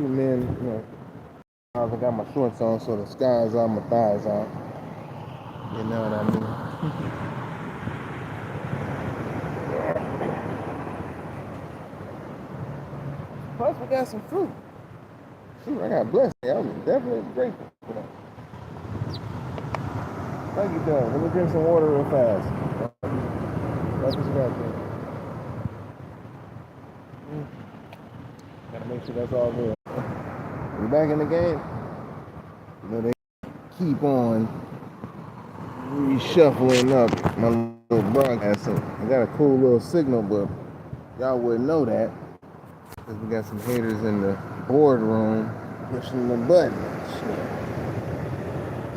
men, you know, I got my shorts on, so the sky's out, my thighs out. You know what I mean? Plus, we got some fruit. Shoot, I got blessed. I'm definitely grateful for that. Thank you, Doug. Let me drink some water real fast. That's what you got there. Gotta make sure that's all good. We back in the game. You know, they keep on reshuffling up my little broadcast. So I got a cool little signal, but y'all wouldn't know that because we got some haters in the boardroom pushing the button.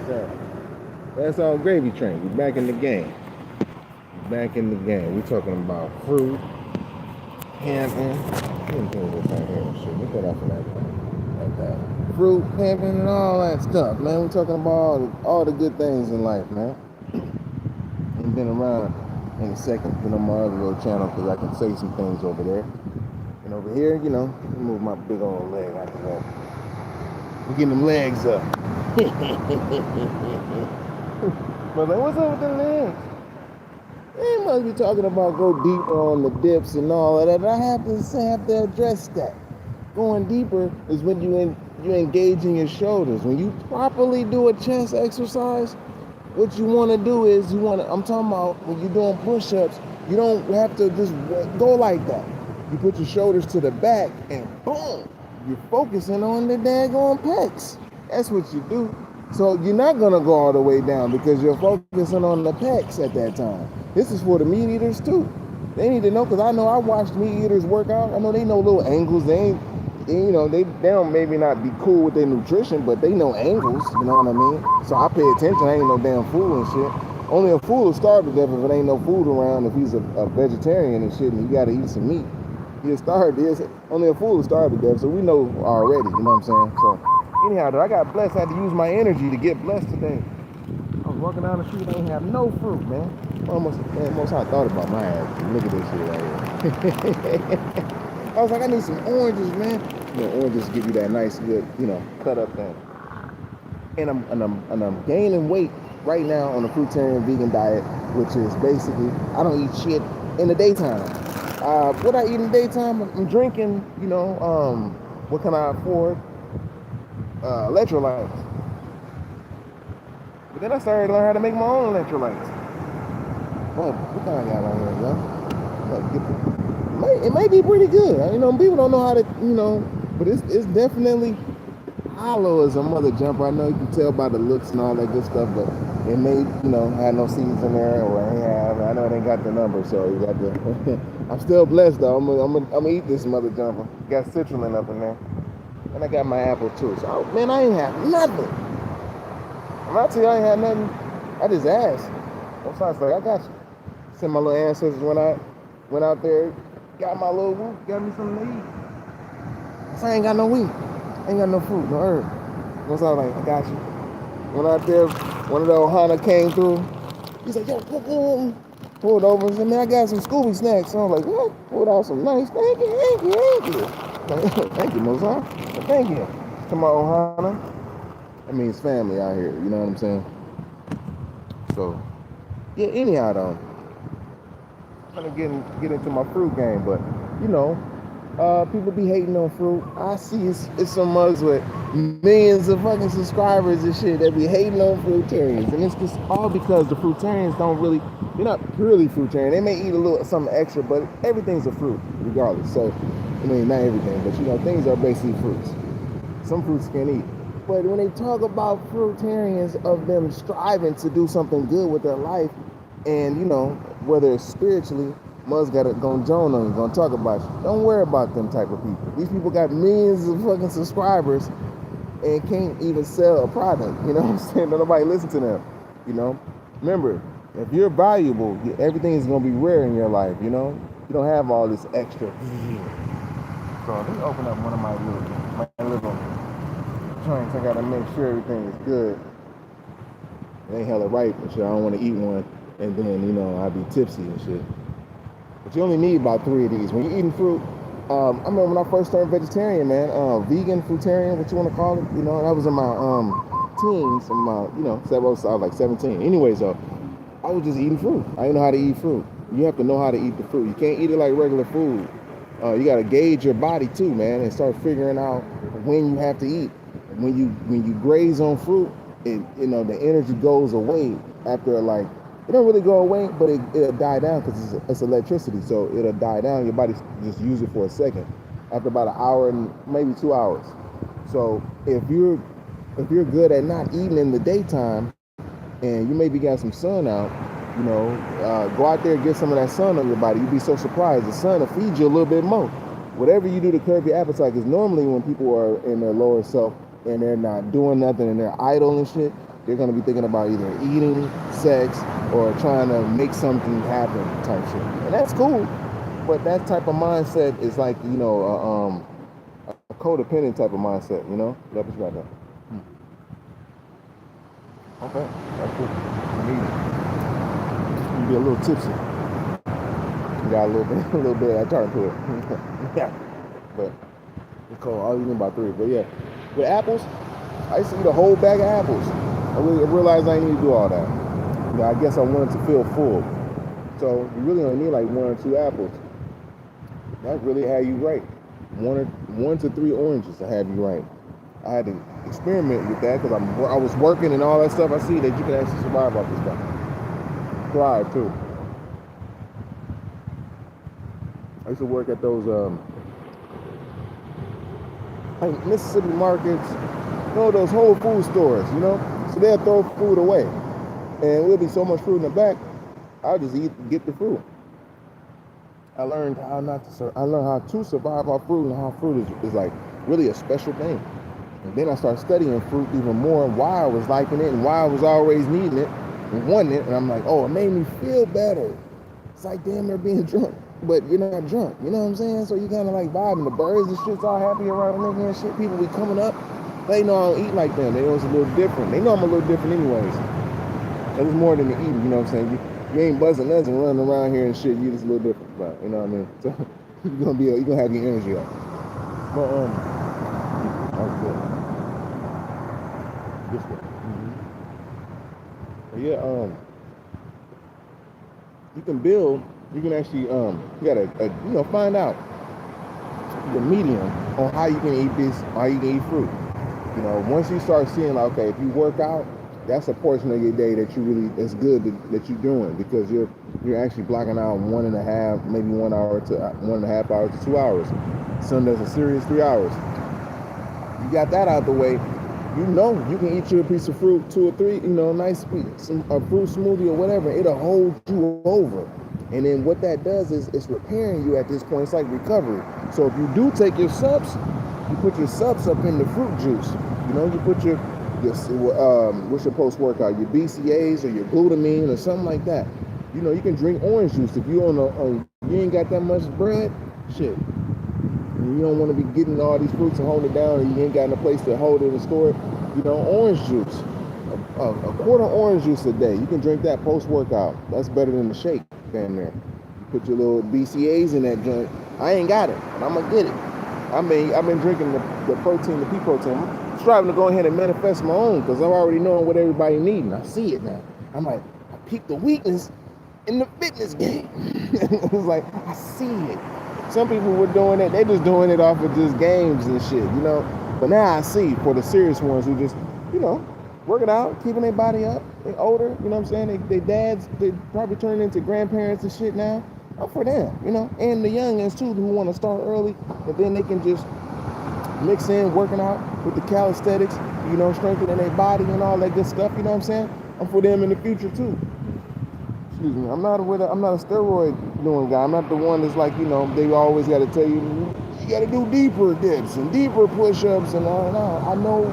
So that's all gravy train. We back in the game. Back in the game. We talking about fruit, camping. Shit. We got off of that. Like that. Fruit, camping, and all that stuff, man. We're talking about all the good things in life, man. Ain't been around in a second. Been on my other little channel because I can say some things over there. And over here, you know, move my big old leg out the way. We're getting them legs up. But like, what's up with the legs? They must be talking about go deeper on the dips and all of that. I have to address that. Going deeper is when you engage in your shoulders. When you properly do a chest exercise, what you want to do is I'm talking about when you're doing push-ups, you don't have to just go like that. You put your shoulders to the back and boom, you're focusing on the daggone pecs. That's what you do. So you're not going to go all the way down because you're focusing on the pecs at that time. This is for the meat eaters too. They need to know, because I know I watched meat eaters work out. I know they know little angles. They don't maybe not be cool with their nutrition, but they know angles, you know what I mean? So I pay attention. I ain't no damn fool and shit. Only a fool will starve to death if it ain't no food around. If he's a vegetarian and shit and you got to eat some meat, he'll starve. Only a fool will starve to death, so we know already, you know what I'm saying? So anyhow, though, I got blessed. I had to use my energy to get blessed today. I was walking down the street, I ain't have no fruit, man. Almost I thought about my ass. Look at this shit right here. I was like, I need some oranges, man. You know, oranges give you that nice, good, you know, cut up thing. And I'm gaining weight right now on a fruitarian vegan diet, which is basically I don't eat shit in the daytime. What I eat in the daytime, I'm drinking, you know, what can I afford? Electrolytes. But then I started to learn how to make my own electrolytes. What kind I got on here, yo? It may be pretty good. You know, people don't know how to, you know, but it's definitely hollow as a mother jumper. I know you can tell by the looks and all that good stuff, but it may, you know, have no seeds in there, or I know it ain't got the number, so you got the. I'm still blessed though. I'm gonna eat this mother jumper. Got citrulline up in there, and I got my apple too. So man, I ain't have nothing. I'm not telling you I ain't had nothing. I just asked. What's I like? I got you. Send my little ancestors went out there, got my little whoop, got me something to eat. So I ain't got no wheat, ain't got no fruit, no herb. What's I like? I got you. Went out there, one of the Ohana came through. He's like, yo, pulled over and said, man, I got some Scooby snacks. So I'm like, what? Pulled out some nice, thank you. Thank you, Mozart. Thank you. To my Ohana. That means family out here, you know what I'm saying? So, yeah, anyhow though, I'm gonna get into my fruit game, but you know, people be hating on fruit. I see it's some mugs with millions of fucking subscribers and shit that be hating on fruitarians, and it's just all because the fruitarians they're not purely fruitarian. They may eat a little something extra, but everything's a fruit regardless. So, I mean, not everything, but you know, things are basically fruits. Some fruits can eat. But when they talk about fruitarians of them striving to do something good with their life, and you know, whether it's spiritually, Muzz got it gonna join on you, gonna talk about you. Don't worry about them type of people. These people got millions of fucking subscribers and can't even sell a product. You know what I'm saying? Nobody listen to them. You know? Remember, if you're valuable, everything is gonna be rare in your life, you know? You don't have all this extra. So let me open up one of my little joints. I gotta make sure everything is good. It ain't hella ripe and shit. I don't want to eat one and then, you know, I'd be tipsy and shit. But you only need about 3 of these. When you're eating fruit, I remember when I first turned vegetarian, man, vegan, fruitarian, what you want to call it, you know, that was in my teens, in my, you know, I was like 17. Anyway, so I was just eating fruit. I didn't know how to eat fruit. You have to know how to eat the fruit. You can't eat it like regular food. You got to gauge your body too, man, and start figuring out when you have to eat. When you graze on fruit, it, you know, the energy goes away after, like, it don't really go away, but it'll die down because it's electricity. So it'll die down. Your body just use it for a second. After about an hour and maybe 2 hours. So if you're good at not eating in the daytime, and you maybe got some sun out, you know, go out there and get some of that sun on your body. You'd be so surprised. The sun will feed you a little bit more. Whatever you do to curb your appetite, because normally when people are in their lower self and they're not doing nothing and they're idle and shit, they're going to be thinking about either eating, sex, or trying to make something happen type shit. And that's cool, but that type of mindset is like, you know, a codependent type of mindset, you know? That was right there. Okay, that's cool. You be a little tipsy. You got a little bit of that turn to it. Yeah, but it's cold. I was eating about 3, but yeah. With apples, I used to eat a whole bag of apples. I realized I didn't need to do all that. You know, I guess I wanted to feel full. So you really only need like 1 or 2 apples. That really had you right. 1 to 3 oranges to have you right. I had to experiment with that because I was working and all that stuff. I see that you can actually survive off this stuff. Thrive too. I used to work at those like Mississippi markets, you know, those Whole Food stores, you know. So they'll throw food away, and there'll be so much fruit in the back. I'll just get the fruit. I learned how to survive off fruit, and how fruit is like really a special thing. And then I started studying fruit even more, and why I was liking it, and why I was always needing it and wanting it. And I'm like, oh, it made me feel better. It's like damn near being drunk, but you're not drunk. You know what I'm saying? So you kind of like vibing. The birds and shit's all happy around a nigga and shit. People be coming up. They know I don't eat like them. They know it's a little different. They know I'm a little different anyways. It's more than the eating. You know what I'm saying? You ain't buzzing nuts and running around here and shit. You just a little different, but you know what I mean. So you're gonna have your energy up. But that's good. This way. But yeah, you can build. You can actually you gotta you know, find out the medium on how you can eat this, how you can eat fruit. You know, once you start seeing like, okay, if you work out, that's a portion of your day that you really, that's good that you're doing, because you're actually blocking out 1.5, maybe 1 hour to 1.5 hours to 2 hours. Some does a serious 3 hours. You got that out the way. You know, you can eat your piece of fruit, 2 or 3, you know, nice a fruit smoothie or whatever. It'll hold you over. And then what that does is it's repairing you at this point. It's like recovery. So if you do take your subs, you put your subs up in the fruit juice. You know, you put your what's your post-workout, your BCAAs or your glutamine or something like that. You know, you can drink orange juice if you you ain't got that much bread. Shit, you don't want to be getting all these fruits and holding it down, and you ain't got no place to hold it and store it. You know, orange juice, a quart of orange juice a day. You can drink that post-workout. That's better than the shake down there. You put your little BCAAs in that joint. I ain't got it, but I'm gonna get it. I've been drinking the protein, the pea protein. I'm striving to go ahead and manifest my own, because I'm already knowing what everybody needs, and I see it now. I'm like, I peep the weakness in the fitness game. It's like, I see it. Some people were doing it, they just doing it off of just games and shit, you know. But now I see, for the serious ones who just, you know, working out, keeping their body up, they older, you know what I'm saying? They dads, they probably turning into grandparents and shit now. Up for them, you know, and the youngins too, who want to start early, and then they can just mix in working out with the calisthenics, you know, strengthening their body and all that good stuff, you know what I'm saying? I'm for them in the future too. Excuse me, I'm not a steroid doing guy. I'm not the one that's like, you know, they always got to tell you, you got to do deeper dips and deeper push-ups and all. No, I know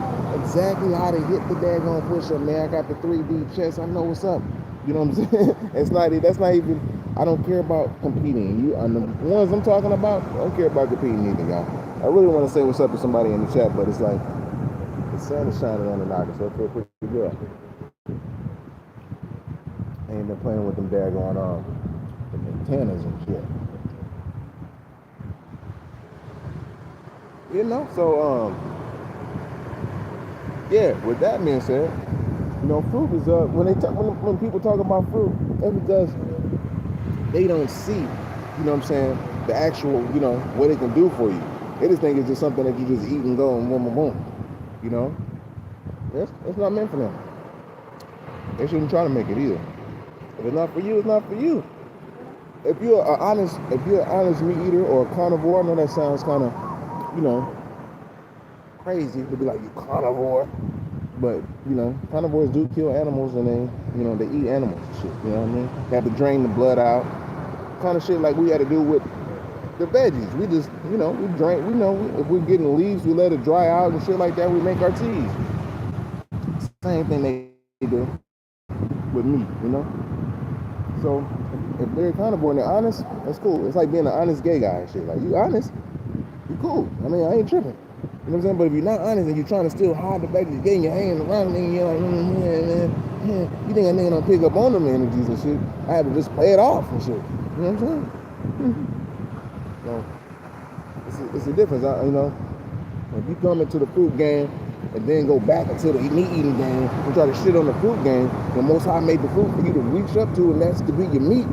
exactly how to hit the daggone push-up, man. I got the 3D chest. I know what's up. You know what I'm saying? That's not even, I don't care about competing. The ones I'm talking about, I don't care about competing either, y'all. I really want to say what's up to somebody in the chat, but it's like, the sun is shining on the NAGA, so I feel pretty good. I ain't been playing with them daggone the antennas and shit. You know, so yeah. With that being said, you know, fruit is when people talk about fruit, that's because they don't see, you know what I'm saying, the actual, you know, what it can do for you. They just think it's just something that you just eat and go and boom, boom, boom. You know, it's not meant for them. They shouldn't try to make it either. If it's not for you, it's not for you. If you're an honest meat eater or a carnivore, I know that sounds kind of, you know, crazy to be like, you carnivore. But, you know, carnivores do kill animals and they, you know, they eat animals and shit, you know what I mean? They have to drain the blood out. Kind of shit like we had to do with the veggies. We just, you know, we know if we're getting leaves, we let it dry out and shit like that, we make our teas. Same thing they do with meat, you know? So if they're carnivore and they're honest, that's cool. It's like being an honest gay guy and shit. Like, you honest, you cool. I mean, I ain't tripping. You know what I'm saying? But if you're not honest and you're trying to still hide the fact that you're getting your hands around it and you're like, you think a nigga don't pick up on them energies and shit, I have to just play it off and shit. You know what I'm saying? So, it's a difference, you know? If you come into the fruit game and then go back into the meat eating game and try to shit on the fruit game, the Most High made the fruit for you to reach up to, and that's to be your meat.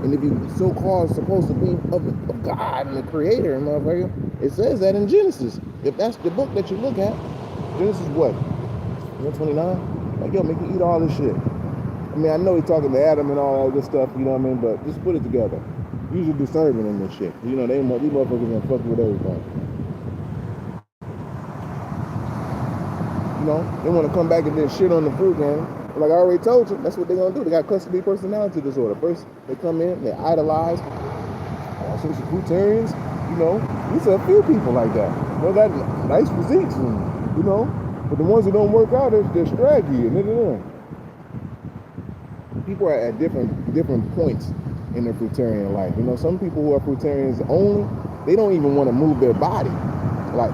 And if you so-called supposed to be of God and the Creator, motherfucker, it says that in Genesis. If that's the book that you look at, Genesis what? 129? Like, yo, make you eat all this shit. I mean, I know he's talking to Adam and all that good stuff, you know what I mean? But just put it together. Usually disturbing in this shit. You know, these motherfuckers gonna fuck with everything. You know, they want to come back and then shit on the fruit game. Like I already told you, that's what they're gonna do. They got cluster B personality disorder. First, they come in, they idolize all sorts of fruitarians. You know, these are a few people like that. They got nice physiques, and, you know, but the ones that don't work out, they're straggy and people are at different points in their fruitarian life. You know, some people who are fruitarians only, they don't even want to move their body. Like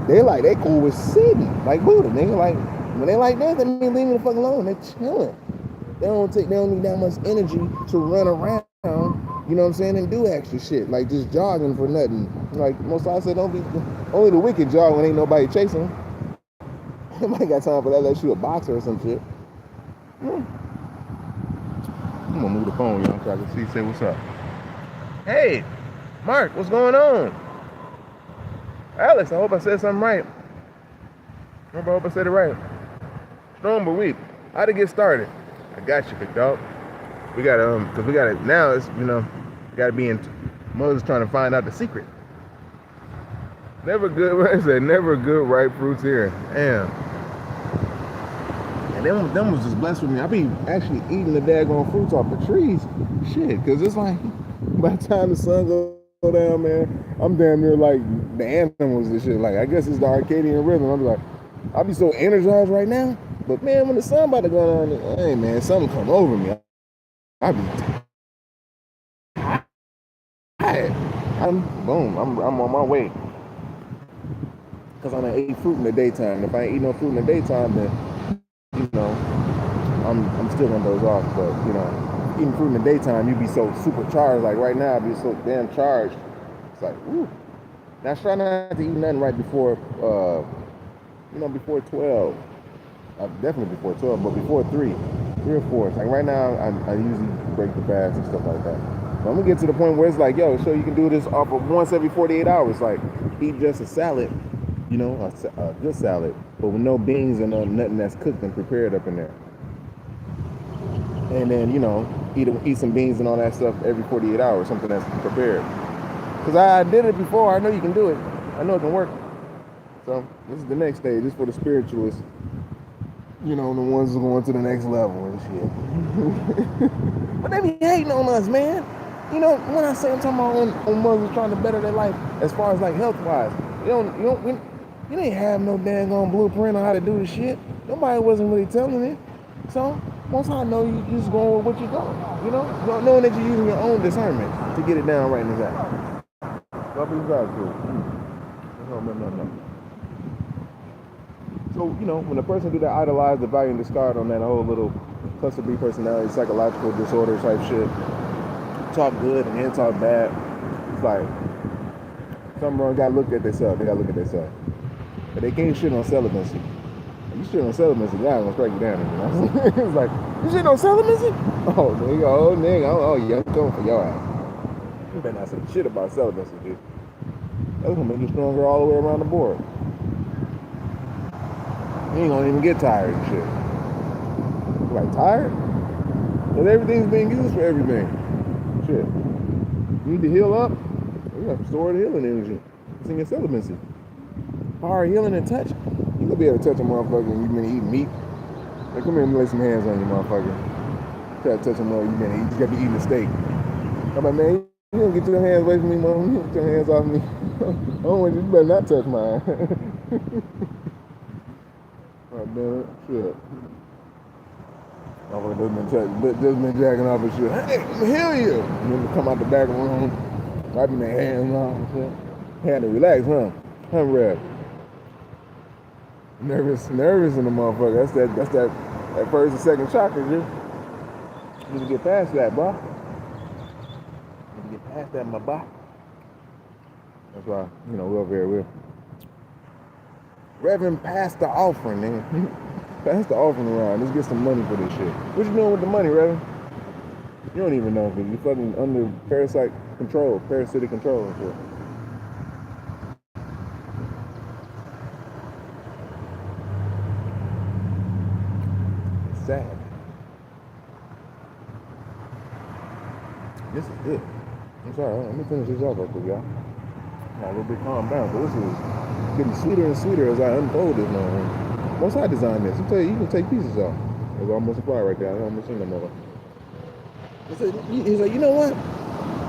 they cool with sitting, like Buddha. They like when they like that, they mean leaving the fuck alone. They're chilling. They don't need that much energy to run around. You know what I'm saying? And do extra shit like just jogging for nothing. Like most I said, don't be only the wicked jog when ain't nobody chasing them. Nobody got time for that. Let's shoot a boxer or some shit. I'm gonna move the phone, y'all, so I can say what's up. Hey, Mark, what's going on? Alex, I hope I said something right. I hope I said it right. Strong belief. How to get started? I got you, big dog. We got cause we got it now. It's gotta be in. Mother's trying to find out the secret. Never good. I said never good ripe fruits here. Damn. And them was just blessed with me. I be actually eating the daggone fruits off the trees. Shit, cause it's like by the time the sun goes down, man, I'm damn near like the animals and shit. Like I guess it's the Arcadian rhythm. I'm like, I'll be so energized right now. But man, when the sun about to go down, hey man, something come over me. I be tired. I'm on my way. Cause I done ate fruit in the daytime. If I ain't eat no fruit in the daytime, then you know, I'm still gonna doze off. But you know, eating fruit in the daytime, you be so supercharged. Like right now, I be so damn charged. It's like, woo. Now try not to eat nothing right before, before 12. Definitely before 12, but before 3 or 4. Like right now, I usually break the fast and stuff like that. But I'm gonna get to the point where it's like, yo, so you can do this off of once every 48 hours. Like eat just a salad, you know, a good salad, but with no beans and nothing that's cooked and prepared up in there. And then, you know, eat some beans and all that stuff every 48 hours, something that's prepared. Because I did it before. I know you can do it. I know it can work. So this is the next stage. This is for the spiritualists. You know, the ones who are going to the next level and shit. But they be hating on us, man. You know, when I say I'm talking about on mothers trying to better their life as far as like health-wise, you didn't have no daggone blueprint on how to do the shit. Nobody wasn't really telling it. So once I know you just going with what you go, you know, knowing that you're using your own discernment to get it down right in his ass. Love you guys, No. So, you know, when a person do that idolize, devalue, and discard on that whole little cluster B personality, psychological disorder type shit, talk good and then talk bad, it's like, Some of them gotta look at themselves. They gotta look at themselves. But they can't shit on celibacy. You shit on celibacy, God gonna strike you down. You know? It's like, you shit on celibacy? Oh, nigga, oh, yeah, I'm coming for your ass. You better not say shit about celibacy, dude. That's gonna make you stronger all the way around the board. You ain't gonna even get tired and shit. You like tired? Because everything's being used for everything. Shit. You need to heal up? You got stored healing energy. It's in your celibacy. Power healing and touch. You gonna be able to touch a motherfucker when you've been eating meat. Like, come here and lay some hands on you, motherfucker. Try to touch him while you just gotta be eating a steak. I'm like, man, you don't get your hands away from me, mom. You get your hands off me. I don't want you better not touch mine. Oh, damn it. Shit. I've just been jacking off and shit. Hey, let me heal you. And then come out the back room, wiping their hands off and shit. Had to relax, huh? I'm red. Nervous in the motherfucker. That's that first and second chakra, dude. You need to get past that, bro. You need to get past that, my boy. That's why, we're over here. Reverend, pass the offering, nigga. Pass the offering around. Let's get some money for this shit. What you doing with the money, Reverend? You don't even know, because you fucking under parasitic control and shit. It's sad. This is good. I'm sorry, let me finish this off real quick, y'all. Now, a little bit calm down, but this is getting sweeter and sweeter as I unfold this now. Once I designed this, I tell you, you can take pieces off. There's almost a fly right there. I almost seen that mother. He's like, you know what?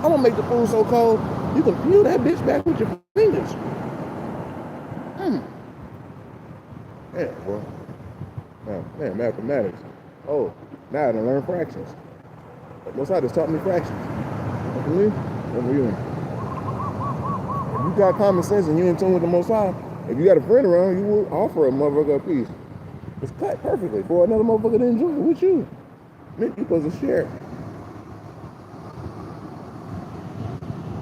I'm gonna make the food so cold, you can peel that bitch back with your fingers. Yeah, boy. Man, mathematics. Oh, now I done learn fractions. Most I just taught me fractions. What you mean? If you got common sense and you in tune with the Most High, if you got a friend around, you will offer a motherfucker a piece. It's cut perfectly for another motherfucker to enjoy it with you. You're supposed to share.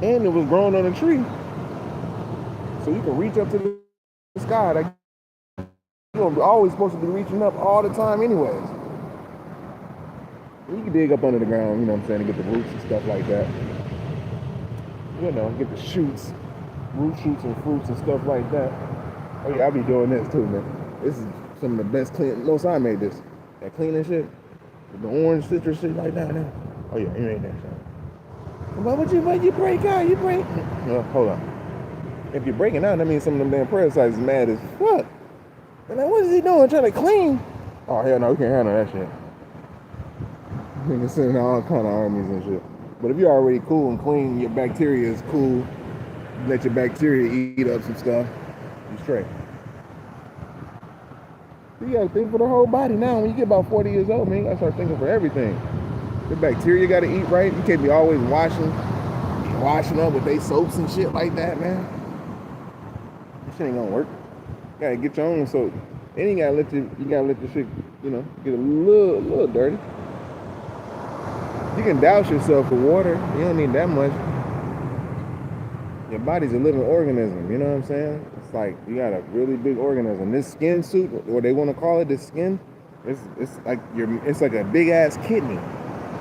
And it was grown on a tree. So you can reach up to the sky. Like, you're always supposed to be reaching up all the time anyways. You can dig up under the ground, you know what I'm saying, to get the roots and stuff like that. Get the shoots, root shoots and fruits and stuff like that. Oh yeah, I'll be doing this too, man. This is some of the best clean. Most I made this. That cleaning shit, with the orange citrus shit like that. Now. Oh yeah, you made that shit. But you break out? You break? Hold on. If you're breaking out, that means some of them damn parasites is mad as fuck. And like, what is he doing? Trying to clean? Oh hell no, we can't handle that shit. Niggas sending all kind of armies and shit. But if you're already cool and clean, your bacteria is cool. You let your bacteria eat up some stuff. You straight. You gotta think for the whole body now. When you get about 40 years old, man, you gotta start thinking for everything. Your bacteria gotta eat right. You can't be always washing up with they soaps and shit like that, man. This shit ain't gonna work. You gotta get your own soap. Then you gotta let your shit, get a little dirty. You can douse yourself with water. You don't need that much. Your body's a living organism, you know what I'm saying? It's like you got a really big organism. This skin suit, or they want to call it, this skin, it's like a big ass kidney.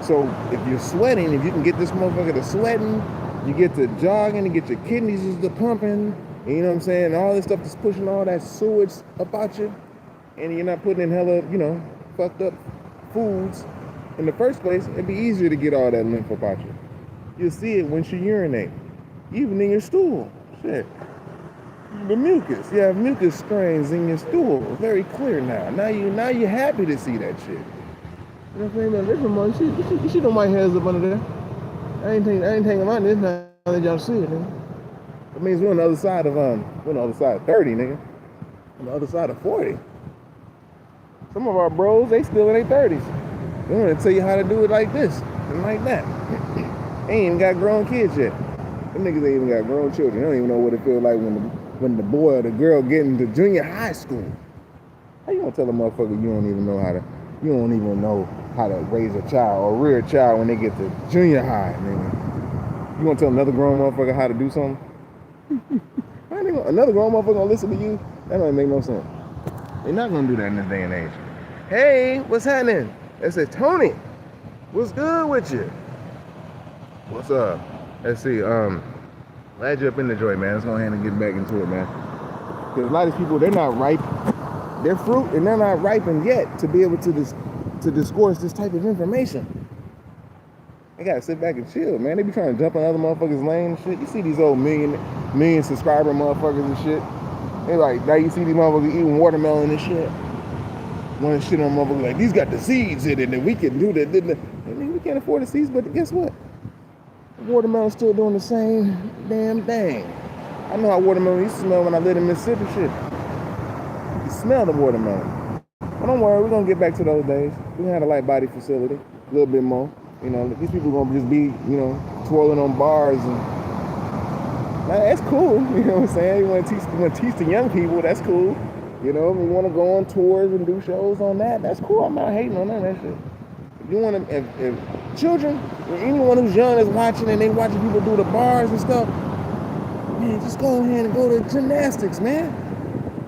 So if you're sweating, if you can get this motherfucker to sweating, you get to jogging and get your kidneys to pumping, you know what I'm saying? All this stuff is pushing all that sewage about you, and you're not putting in hella, fucked up foods. In the first place, it'd be easier to get all that lymph about you. You'll see it once you urinate. Even in your stool. Shit. The mucus. You have mucus strains in your stool. Very clear now. Now you're happy to see that shit. You know what I'm saying? Different man. You see them white hairs up under there. I ain't taking on this now that y'all see it, nigga. That means we're on the other side of 30, nigga. On the other side of 40. Some of our bros, they still in their 30s. They want to tell you how to do it like this and like that. They ain't even got grown kids yet. Them niggas ain't even got grown children. They don't even know what it feels like when the boy or the girl get into junior high school. How you gonna tell a motherfucker you don't even know how to raise a child or rear a child when they get to junior high, nigga? You gonna tell another grown motherfucker how to do something? Another grown motherfucker gonna listen to you? That don't make no sense. They're not gonna do that in this day and age. Hey, what's happening? They said, Tony, what's good with you? What's up? Let's see. Glad you're up in the joint, man. Let's go ahead and get back into it, man. Because a lot of these people, they're not ripe. They're fruit, and they're not ripened yet to be able to discourse this type of information. They gotta sit back and chill, man. They be trying to jump on other motherfuckers' lane and shit. You see these old million subscriber motherfuckers and shit. They like, now you see these motherfuckers eating watermelon and shit. One shit on motherfuckers like, these got the seeds in it, and we can do that. And we can't afford the seeds, but guess what? Watermelon's still doing the same damn thing. I know how watermelon used to smell when I lived in Mississippi, shit. You can smell the watermelon. But don't worry, we're gonna get back to those days. We're gonna have a light body facility, a little bit more. You know, these people gonna just be, you know, twirling on bars and that's cool. You know what I'm saying? You want to teach the young people, that's cool. You know, if you want to go on tours and do shows on that, that's cool. I'm not hating on none of that shit. If you want to, if children, or anyone who's young is watching and they watching people do the bars and stuff, man, just go ahead and go to gymnastics, man.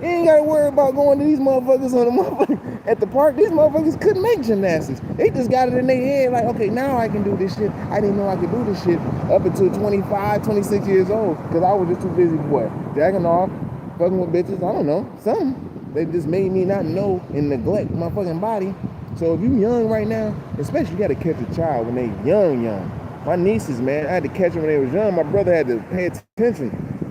You ain't got to worry about going to these motherfuckers on the motherfucker at the park. These motherfuckers couldn't make gymnastics. They just got it in their head like, okay, now I can do this shit. I didn't know I could do this shit up until 25, 26 years old because I was just too busy, what, jacking off, fucking with bitches, I don't know, something. They just made me not know and neglect my fucking body. So if you young right now, especially you got to catch a child when they young. My nieces, man, I had to catch them when they was young. My brother had to pay attention.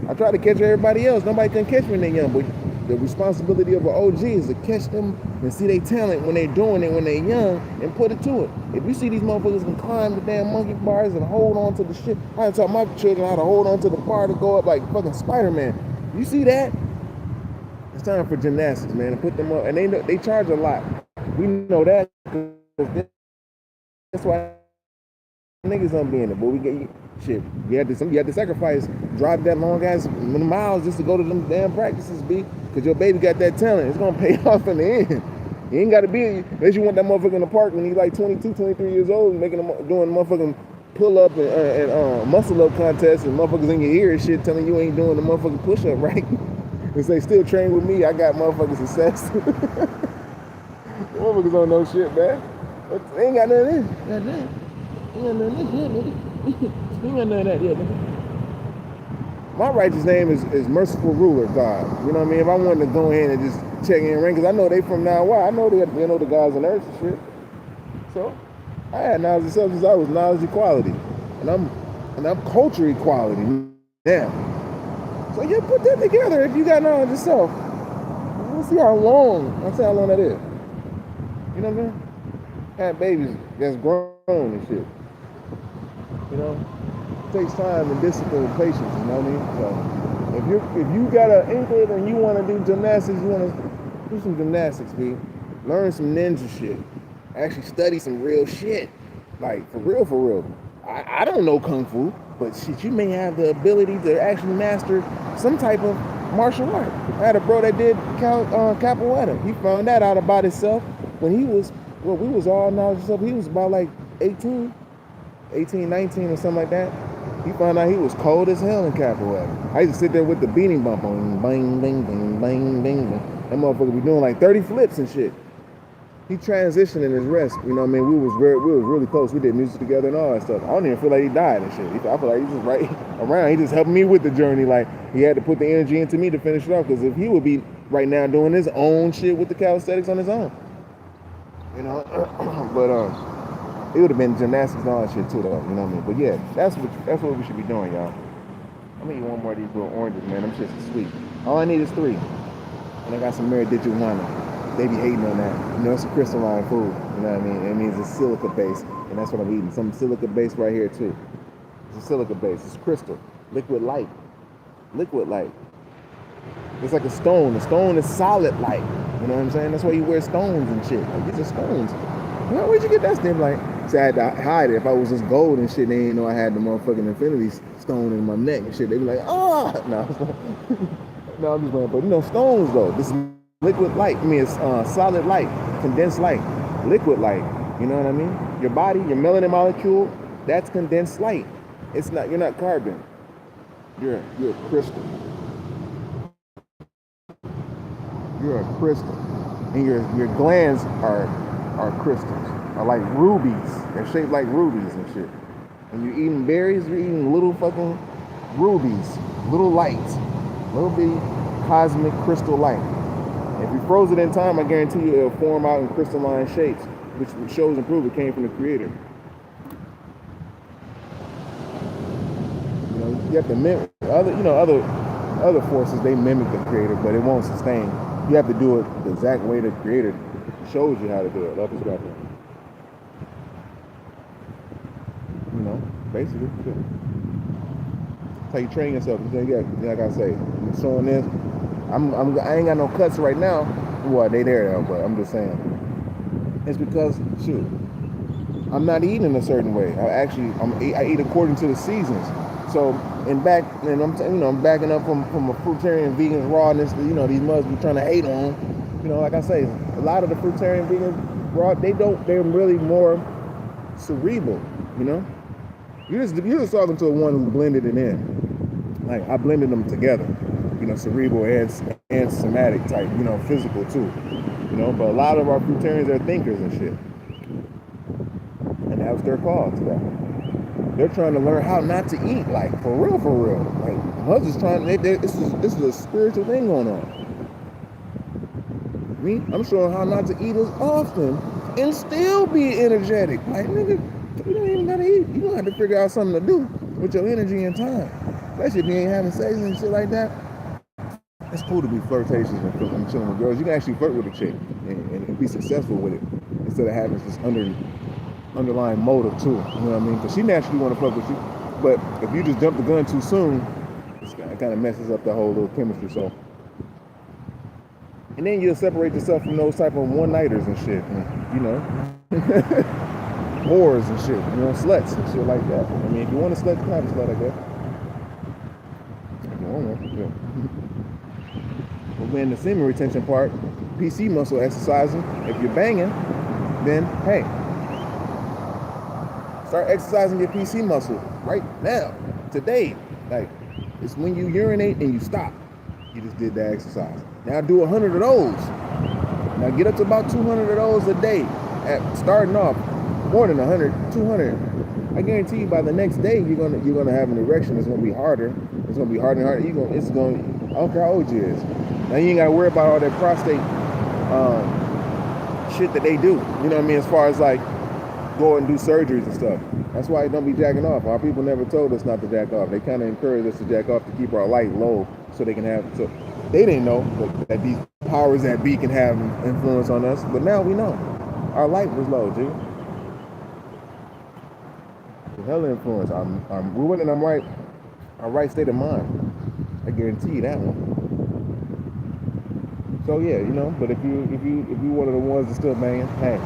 I tried to catch everybody else. Nobody can catch me when they're young, but the responsibility of an OG is to catch them and see their talent when they're doing it when they're young and put it to it. If you see these motherfuckers can climb the damn monkey bars and hold on to the shit, I taught my children how to hold on to the bar to go up like fucking Spider-Man. You see that? It's time for gymnastics, man, and put them up. And they charge a lot. We know that. That's why niggas don't be in it. But we get shit. You had to sacrifice, drive that long ass miles just to go to them damn practices, B. Because your baby got that talent. It's gonna pay off in the end. You ain't gotta be, unless you want that motherfucker in the park when he's like 22, 23 years old, doing motherfucking pull up and muscle up contests and motherfuckers in your ear and shit telling you ain't doing the motherfucking push up right. And say still train with me, I got motherfucking success. Motherfuckers don't know shit, man. They ain't got none of this. Goddamn. Ain't got none of this shit, nigga. Ain't got none of that yet, nigga. My righteous name is Merciful Ruler God. You know what I mean? If I wanted to go in and just check in ring, because I know they from now on. I know they know the guys on earth and shit. So I had knowledge of substance. I was knowledge equality, and I'm culture equality now. So you put that together if you got knowledge yourself. We'll see how long. I'll see how long that is. You know what I mean? Had babies that's grown and shit. You know? It takes time and discipline and patience, you know what I mean? So if you got an inkling and you want to do gymnastics, you want to do some gymnastics, B. Learn some ninja shit. Actually study some real shit. Like, for real. I don't know Kung Fu, but shit, you may have the ability to actually master some type of martial art. I had a bro that did capoeira. He found that out about himself when he was, well, we was all knowledge of. He was about like 18, 19 or something like that. He found out he was cold as hell in capoeira. I used to sit there with the beating bump on, bang, bang, bang, bang, bang, bang. That motherfucker be doing like 30 flips and shit. He transitioned in his rest, you know what I mean? We was really close. We did music together and all that stuff. I don't even feel like he died and shit. I feel like he just right around. He just helped me with the journey. Like, he had to put the energy into me to finish it off, because if he would be right now doing his own shit with the calisthenics on his own, you know? But it would have been gymnastics and all that shit too, though, you know what I mean? But yeah, that's what we should be doing, y'all. I'm gonna eat one more of these little oranges, man. Them shits are sweet. All I need is 3. And I got some marijuana. They be hating on that. You know, it's a crystalline food. You know what I mean? It means it's silica based, and that's what I'm eating. Some silica base right here too. It's a silica base. It's crystal, liquid light. It's like a stone. A stone is solid light. You know what I'm saying? That's why you wear stones and shit. Like, these are stones. Well, where'd you get that stuff? Like, so I had to hide it. If I was just gold and shit, they didn't know I had the motherfucking infinity stone in my neck and shit. They'd be like, oh, no, no, I'm just playing. But you know, stones though. This is liquid light. I mean, it's solid light, condensed light, liquid light. You know what I mean? Your body, your melanin molecule, that's condensed light. It's not. You're not carbon. You're a crystal. You're a crystal. And your glands are crystals. Are like rubies. They're shaped like rubies and shit. When you're eating berries, you're eating little fucking rubies, little lights, little bitty cosmic crystal light. If you froze it in time, I guarantee you it'll form out in crystalline shapes, which shows and prove it came from the Creator. You know, you have to mimic other forces. They mimic the Creator, but it won't sustain. You have to do it the exact way the Creator shows you how to do it. Up and scrapping. You know, basically. Yeah. That's how you train yourself. Like I say, you're showing this. I ain't got no cuts right now. Well, they there now, but I'm just saying. It's because shoot, I'm not eating a certain way. I eat according to the seasons. So I'm backing up from a fruitarian vegan rawness. You know, these must be trying to hate on. You know, like I say, a lot of the fruitarian vegans raw, they're really more cerebral. You know, you're just talking to one who blended it in. Like I blended them together. You know, cerebral and somatic type. You know, physical too. You know, but a lot of our fruitarians are thinkers and shit, and that's their call to that. They're trying to learn how not to eat, like for real. Like I was just trying. This is a spiritual thing going on. Me, I'm showing how not to eat as often and still be energetic. Like nigga, you don't even gotta eat. You don't have to figure out something to do with your energy and time. Especially if you ain't having sex and shit like that. It's cool to be flirtatious and chilling with girls. You can actually flirt with a chick and be successful with it instead of having this underlying motive too. You know what I mean? Because she naturally want to fuck with you, but if you just jump the gun too soon, it kind of messes up the whole little chemistry. So, and then you'll separate yourself from those type of one-nighters and shit. And, you know, whores and shit. You know, sluts and shit like that. I mean, if you want a slut, you can have a slut, I guess. If you want one, yeah. But when the semen retention part, PC muscle exercising, if you're banging, then hey, start exercising your PC muscle right now, today. Like, it's when you urinate and you stop. You just did that exercise. Now do 100 of those. Now get up to about 200 of those a day. Starting off, more than 100, 200. I guarantee you by the next day you're gonna have an erection. It's gonna be harder. It's gonna be harder and harder. I don't care how old you is. Now you ain't gotta worry about all that prostate shit that they do. You know what I mean? As far as like go and do surgeries and stuff. That's why don't be jacking off. Our people never told us not to jack off. They kind of encourage us to jack off to keep our light low so they can have. So they didn't know that these powers that be can have influence on us, but now we know. Our light was low, G. Hell influence. I'm ruined and I'm right. Our right state of mind. I guarantee you that one. So yeah, you know. But if you one of the ones that's still banging, hey,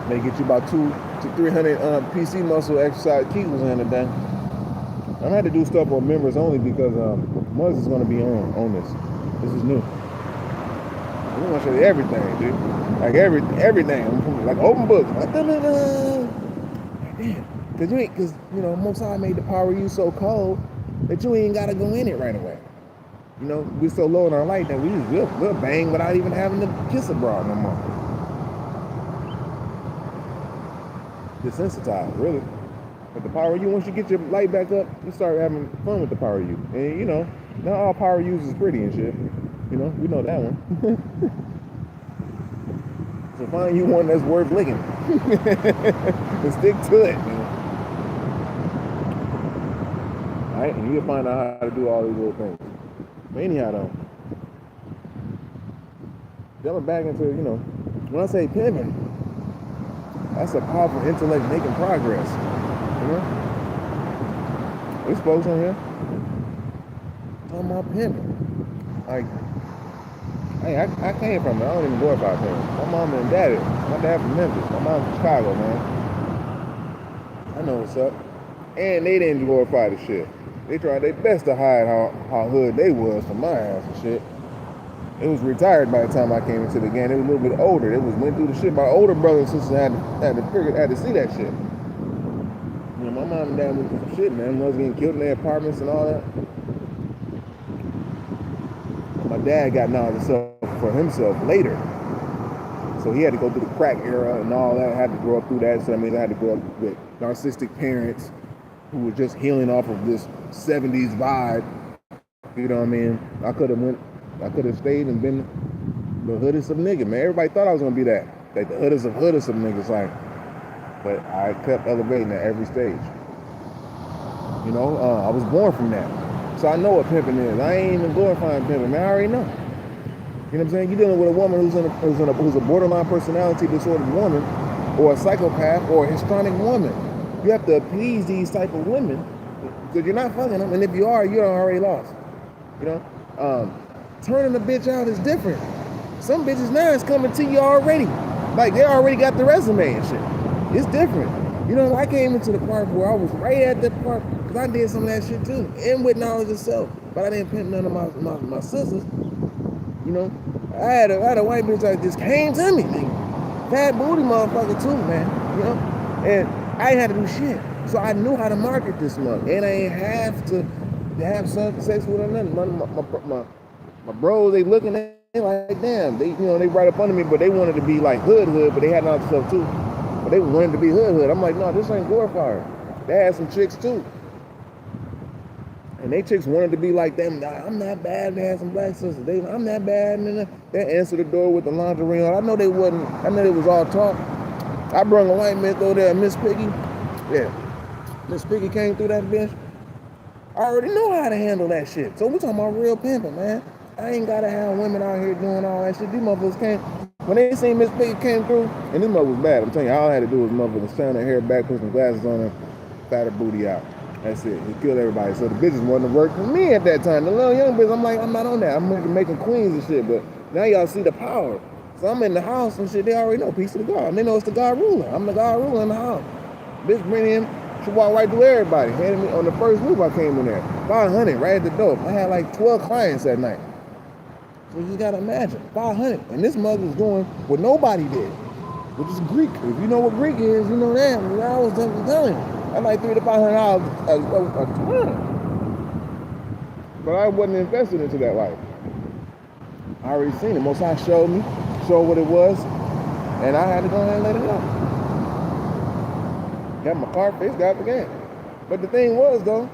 they get you about 200 to 300 PC muscle exercise kegels in a day. I'm gonna have to do stuff on members only because Muzz is gonna be on this. This is new. We want to show you everything, dude. Like everything. Like open book. Because you know, Most High made the power of you so cold that you ain't gotta go in it right away. You know, we're so low in our light that we'll bang without even having to kiss a bra no more. Desensitized, really. But the power of you, once you get your light back up, you start having fun with the power of you. And you know, not all power use is pretty and shit. You know, we know that one. So find you one that's worth licking. And stick to it, man. Alright, and you'll find out how to do all these little things. But anyhow though, jumping back into, you know, when I say pimping, that's a powerful intellect making progress. You know? There's folks on here talking about pimping. Like, hey, I came from it. I don't even glorify pimping. My mom and daddy, my dad from Memphis, my mom from Chicago, man. I know what's up. And they didn't glorify the shit. They tried their best to hide how hood they was from my house and shit. It was retired by the time I came into the game. It was a little bit older. It was went through the shit. My older brothers and sisters had to see that shit. You know, my mom and dad was some shit, man. Was getting killed in their apartments and all that. My dad got knowledge for himself later. So he had to go through the crack era and all that. I had to grow up through that. So I mean, I had to grow up with narcissistic parents who were just healing off of this 70s vibe. You know what I mean? I could have stayed and been the hoodest of niggas, man. Everybody thought I was gonna be that. Like the hoodest of niggas, like. But I kept elevating at every stage. You know, I was born from that. So I know what pimping is. I ain't even glorifying pimping, man. I already know. You know what I'm saying? You're dealing with a woman who's a borderline personality disordered woman, or a psychopath, or a histrionic woman. You have to appease these type of women because you're not fucking them, and if you are, you're already lost. You know, turning a bitch out is different. Some bitches now is coming to you already, like they already got the resume and shit. It's different. You know, I came into the part where I was right at the part because I did some of that shit too, and with knowledge of self, but I didn't pimp none of my sisters. You know, I had a white bitch that just came to me, nigga. Fat booty motherfucker too, man. You know, and I ain't had to do shit, so I knew how to market this month, and I ain't have to have sex with her nothing. My bros, they looking at me like, damn, they right up under me, but they wanted to be like hood, but they had other stuff too. But they wanted to be hood. I'm like, no, this ain't glorifier. They had some chicks too. And they chicks wanted to be like them. I'm not bad. They had some black sisters. I'm not bad. And they answered the door with the lingerie on. I know they wasn't. I know it was all talk. I brung a white man through there, Miss Piggy. Yeah. Miss Piggy came through that bitch. I already know how to handle that shit. So we talking about real pimping, man. I ain't gotta have women out here doing all that shit. These motherfuckers came. When they seen Miss Piggy came through, and this mother was bad. I'm telling you, all I had to do was motherfucker turn her hair back, put some glasses on her, fat her booty out. That's it. He killed everybody. So the bitches wanted to work for me at that time. The little young bitch, I'm like, I'm not on that. I'm making queens and shit. But now y'all see the power. So I'm in the house and shit. They already know. Peace to the God. They know it's the God ruler. I'm the God ruler in the house. Bitch bring in. She walked right through everybody. Handed me on the first move I came in there. 500 right at the door. I had like 12 clients that night. So you just gotta imagine. 500. And this mother was doing what nobody did, which is Greek. If you know what Greek is, you know that. I was telling you. I like $300 to $500 a ton. But I wasn't invested into that life. I already seen it. Most High showed what it was, and I had to go ahead and let it go. Got my car fixed, got the game. But the thing was though,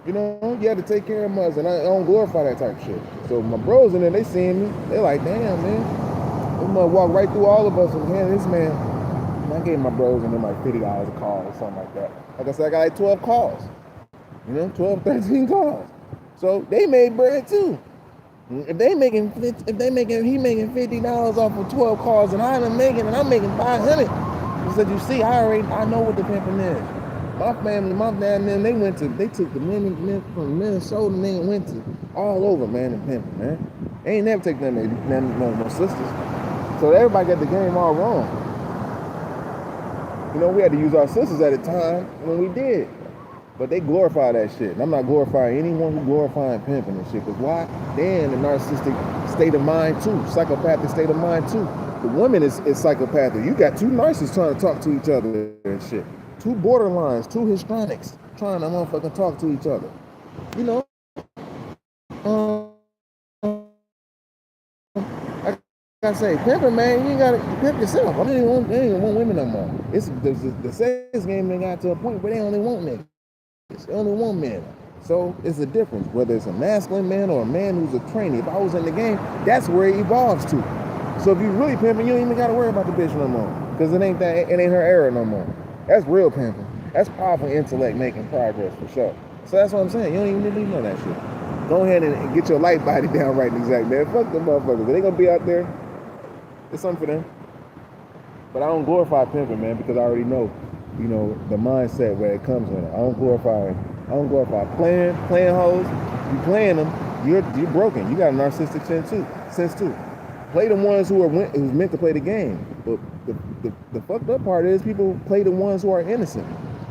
you know, you had to take care of mothers, and I don't glorify that type of shit. So my bros in there, they seeing me, they like, damn man, this mother walked right through all of us and man, this man. I gave my bros and them like $50 a call or something like that. Like I said, I got like 12 calls. You know, 12, 13 calls. So they made bread too. If he making $50 off of 12 calls and I'm making 500. He said, you see, I know what the pimping is. My family, my dad and them, they took the men from Minnesota and they went to all over, man, and pimping, man. They ain't never take no sisters. So everybody got the game all wrong. You know, we had to use our sisters at a time when we did. But they glorify that shit. And I'm not glorifying anyone who glorifying pimping and shit. Because why? They're in a narcissistic state of mind too. Psychopathic state of mind too. The woman is psychopathic. You got two narcissists trying to talk to each other and shit. Two borderlines, two histrionics trying to motherfucking talk to each other. You know? I say, pimping, man, you ain't gotta pimp yourself. They ain't even want women no more. It's the sex game they got to a point where they only want niggas. They only want men. So it's a difference, whether it's a masculine man or a man who's a trainee. If I was in the game, that's where it evolves to. So if you really pimping, you don't even gotta worry about the bitch no more. Because it ain't her era no more. That's real pimping. That's powerful intellect making progress for sure. So that's what I'm saying. You don't even need to know that shit. Go ahead and get your life body down right and exact, man. Fuck them motherfuckers. They gonna be out there. It's something for them. But I don't glorify pimping, man, because I already know, you know, the mindset where it comes with it. I don't glorify playing hoes. You playing them, you're broken. You got a narcissistic sense too. Play the ones who's meant to play the game. But the fucked up part is people play the ones who are innocent.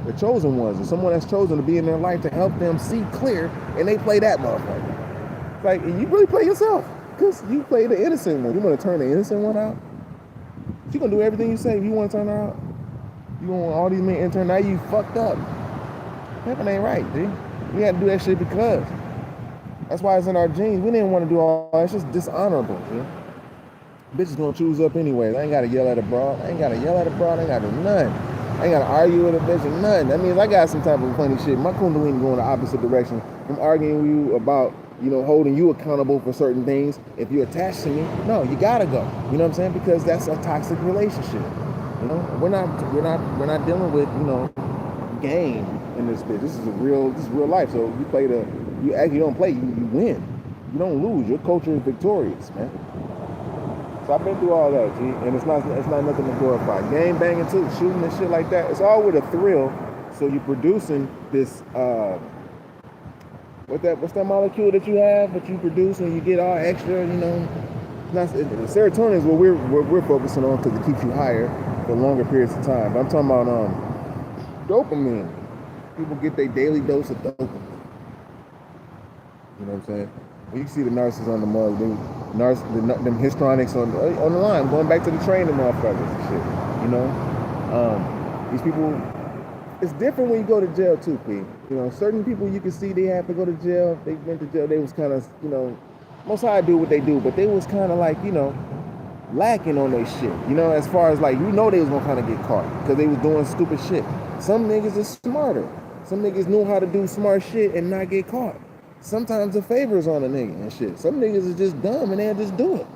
The chosen ones, or someone that's chosen to be in their life to help them see clear, and they play that motherfucker. It's like, you really play yourself. Because you play the innocent one. You want to turn the innocent one out? She going to do everything you say if you want to turn her out. You want all these men intern, now you fucked up. Pimping ain't right, G. We had to do that shit because. That's why it's in our genes. We didn't want to do all that. It's just dishonorable, G. Bitch is gonna choose up anyways. I ain't gotta yell at a broad. I ain't gotta yell at a broad. I ain't gotta do nothing. I ain't gotta argue with a bitch or nothing. That means I got some type of funny shit. My kundalini going the opposite direction. I'm arguing with you about, you know, holding you accountable for certain things. If you're attached to me, no, you gotta go. You know what I'm saying? Because that's a toxic relationship. You know, we're not dealing with, you know, game in this bitch. This is real life. So you actually don't play, you win. You don't lose. Your culture is victorious, man. So I've been through all that, G, and it's not nothing to glorify. Game banging too, shooting and shit like that. It's all with a thrill. So you're producing this what's that molecule that you have that you produce and you get all extra, you know. Serotonin is what we're focusing on because it keeps you higher for longer periods of time. But I'm talking about dopamine. People get their daily dose of dopamine. You know what I'm saying? You can see the nurses on the mug, them histrionics on the line, going back to the training motherfuckers and shit. You know, these people. It's different when you go to jail too, P. You know, certain people you can see they have to go to jail. They went to jail. They was kind of, you know, most high do what they do, but they was kind of like, you know, lacking on their shit. You know, as far as like, you know, they was gonna kind of get caught because they was doing stupid shit. Some niggas is smarter. Some niggas knew how to do smart shit and not get caught. Sometimes the favors on a nigga and shit. Some niggas is just dumb and they'll just do it.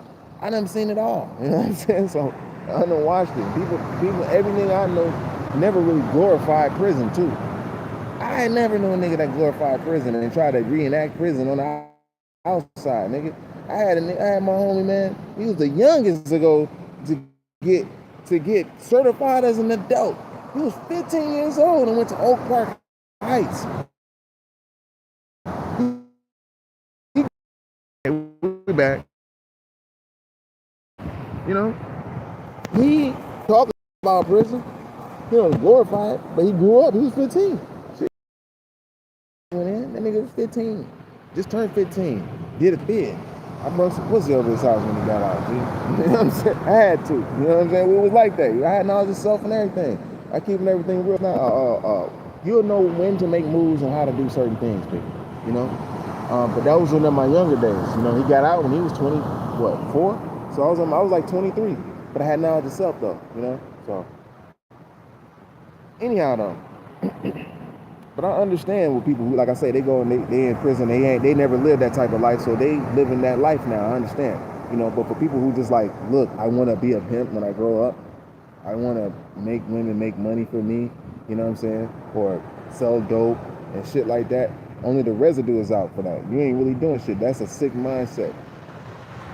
I done seen it all. You know what I'm saying? So I done watched it. People, everything I know never really glorified prison too. I ain't never known a nigga that glorified prison and tried to reenact prison on the outside, nigga. I had my homie, man. He was the youngest to go to get certified as an adult. He was 15 years old and went to Oak Park Heights. We back. You know, he talked about prison. He don't glorify it, but he grew up. He was 15. Shit. Went in. That nigga was 15. Just turned 15. Did a bid. I brought some pussy over his house when he got out, dude. You know what I'm saying? I had to. You know what I'm saying? It was like that. I had knowledge of self and everything. I keeping everything real now. You'll know when to make moves and how to do certain things, people. You know? But that was in my younger days. You know, he got out when he was 4? So I was like 23. But I had knowledge of self though, you know? So anyhow though. But I understand with people who, like I say, they go and they in prison, they never lived that type of life, so they living that life now. I understand. You know, but for people who just like, look, I wanna be a pimp when I grow up. I wanna make women make money for me, you know what I'm saying? Or sell dope and shit like that. Only the residue is out for that. You ain't really doing shit. That's a sick mindset.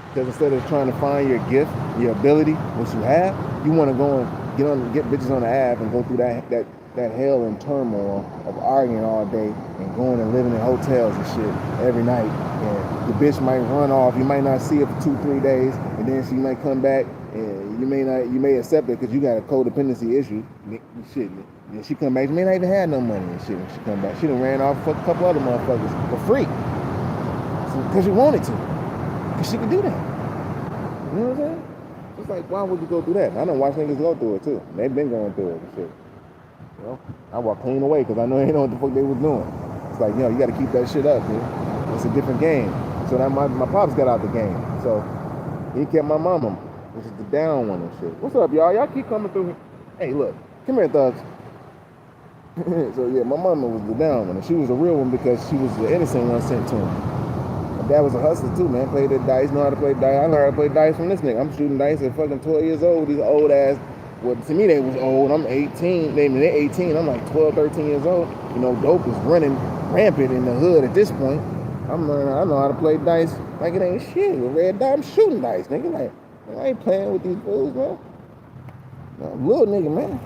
Because instead of trying to find your gift, your ability, what you have, you want to go and get bitches on the app and go through that hell and turmoil of arguing all day and going and living in hotels and shit every night. And the bitch might run off. You might not see her for 2-3 days, and then she might come back, and you may accept it because you got a codependency issue. Shit. And she come back, she may not even have no money and shit when she come back. She done ran off for a couple other motherfuckers for free. Because she wanted to. Because she could do that. You know what I'm saying? It's like, why would you go through that? I done watch niggas go through it too. They've been going through it and shit. You know? I walk clean away because I know they know what the fuck they was doing. It's like, you know, you got to keep that shit up, dude. It's a different game. So that my pops got out the game. So he kept my mama, which is the down one and shit. What's up, y'all? Y'all keep coming through. Hey, look. Come here, thugs. So yeah, my mama was the down one, and she was a real one because she was the innocent one sent to him. My dad was a hustler too, man. Played the dice, know how to play dice. I learned how to play dice from this nigga. I'm shooting dice at fucking 12 years old. These old ass. Well, to me they was old. I'm 18. They're 18. I'm like 12, 13 years old. You know, dope is running rampant in the hood at this point. I'm learning. I know how to play dice like it ain't shit. With red dot, I'm shooting dice, nigga. Like I ain't playing with these fools, man. I'm little nigga, man.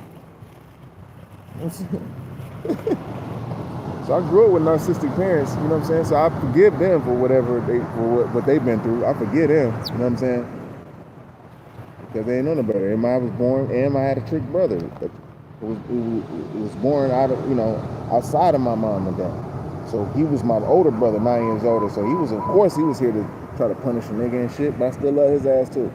So I grew up with narcissistic parents, you know what I'm saying? So I forgive them for what they've been through. I forgive them, you know what I'm saying? Because they ain't know no better. And I was born, and I had a trick brother. It was born out of, you know, outside of my mom and dad. So he was my older brother, 9 years older. So he was, of course, he was here to try to punish a nigga and shit, but I still love his ass too.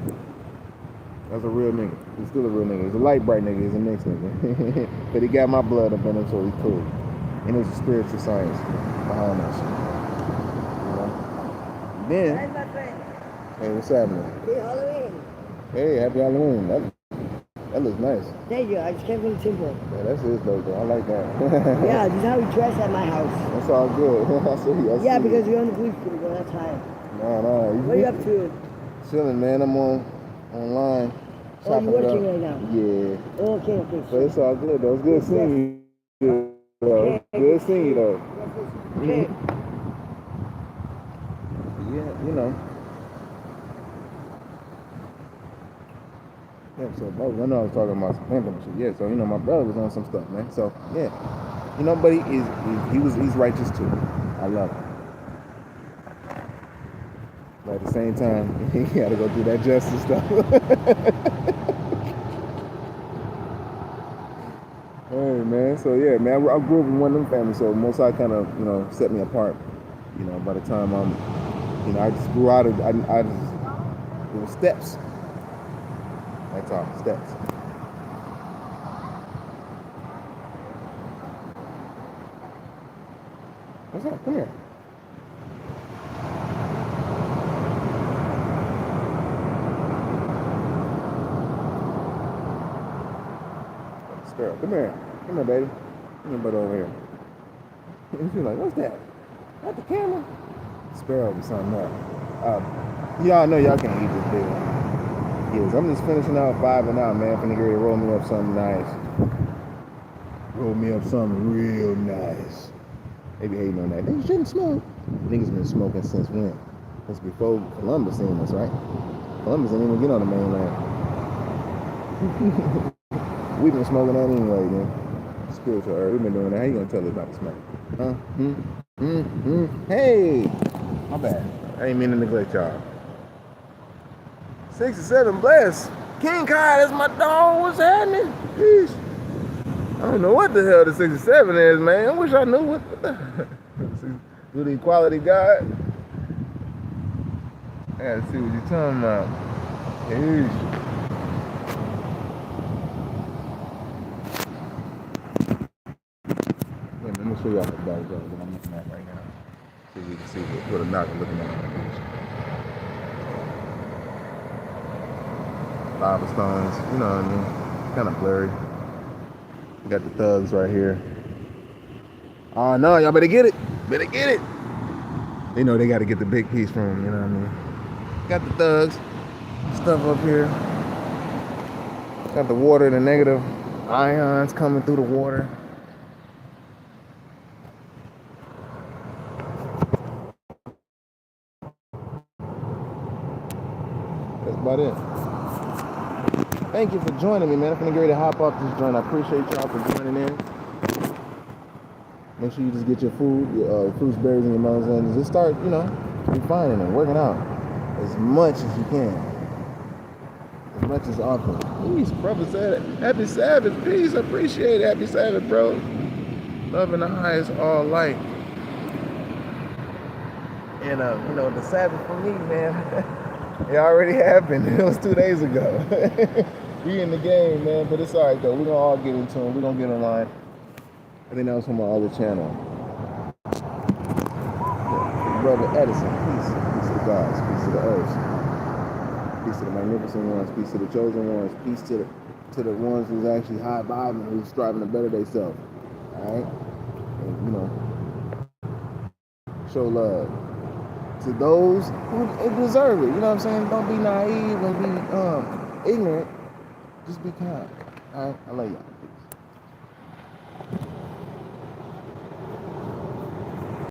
That's a real nigga. He's still a real nigga. He's a light bright nigga. He's a mixed nigga. But he got my blood up in him, so he's cool. And there's a spiritual science behind that shit. You know? Then, Hi, my friend. hey, what's happening? Happy Halloween. Hey, happy Halloween. That looks nice. Thank you. I just came from the temple. Yeah, that's his though. I like that. Yeah, this is how we dress at my house. That's all good. I see. Yeah, because you're on the police crew, that's why. No. What are you up to? Chilling, man. I'm online. Oh, you're working right now? Yeah. Oh, okay. But it's all good though. It's good seeing you. Okay. Good seeing you though. Okay. Yeah, you know. Yeah, so I know I was talking about some pimping and shit. Yeah, so you know my brother was on some stuff, man. So yeah, you know, but he's righteous too. I love him. But at the same time, he got to go through that justice stuff. Hey man, so yeah, man, I grew up in one of them families, so most I kind of, you know, set me apart. You know, by the time I just grew out of, it was steps. That's all, steps. What's up? Come here. Sparrow, come here. Come here, baby. Come here, buddy, over here. She's like, what's that? Not the camera? Sparrow was something up. Y'all know y'all can't eat this big one. Yes, I'm just finishing out 5 and out, man. Finna get ready to roll me up something nice. Roll me up something real nice. They be hating on that. They shouldn't smoke. Niggas been smoking since when? Since before Columbus seen us, right? Columbus didn't even get on the mainland. We've been smoking that anyway, man. Spiritual herb. We've been doing that. How you gonna tell us about the smoke? Hey! My bad. I ain't mean to neglect y'all. 67 bless. King Kai, that's my dog. What's happening? Jeez. I don't know what the hell the 67 is, man. I wish I knew what the do the equality God. I gotta see what you're talking about. Jeez. Let me show y'all the dog that I'm looking at right now. So you can see what a knock I'm looking at. Lava stones, you know what I mean? Kind of blurry. We got the thugs right here. Oh no, y'all better get it. Better get it. They know they got to get the big piece from them, you know what I mean? Got the thugs, stuff up here. Got the water, the negative ions coming through the water. That's about it. Thank you for joining me, man. I'm finna get ready to hop off this joint. I appreciate y'all for joining in. Make sure you just get your food, your fruits, berries, and your melons, and just start, you know, refining and working out as much as you can. As much as often. Peace, brother said it. Happy Sabbath, peace. Appreciate it. Happy Sabbath, bro. Love in the highest, all light. And, you know, the Sabbath for me, man, it already happened. It was 2 days ago. We in the game, man, but it's all right, though. We're going to all get into them. We're going to get in line. I think that was from my other channel. Yeah. Brother Edison, peace. Peace to the gods. Peace to the earths. Peace to the magnificent ones. Peace to the chosen ones. Peace to the ones who's actually high-vibing, who's striving to better themselves. All right? And, you know, show love to those who deserve it. You know what I'm saying? Don't be naive and be ignorant. Just be kind. All right? I love y'all.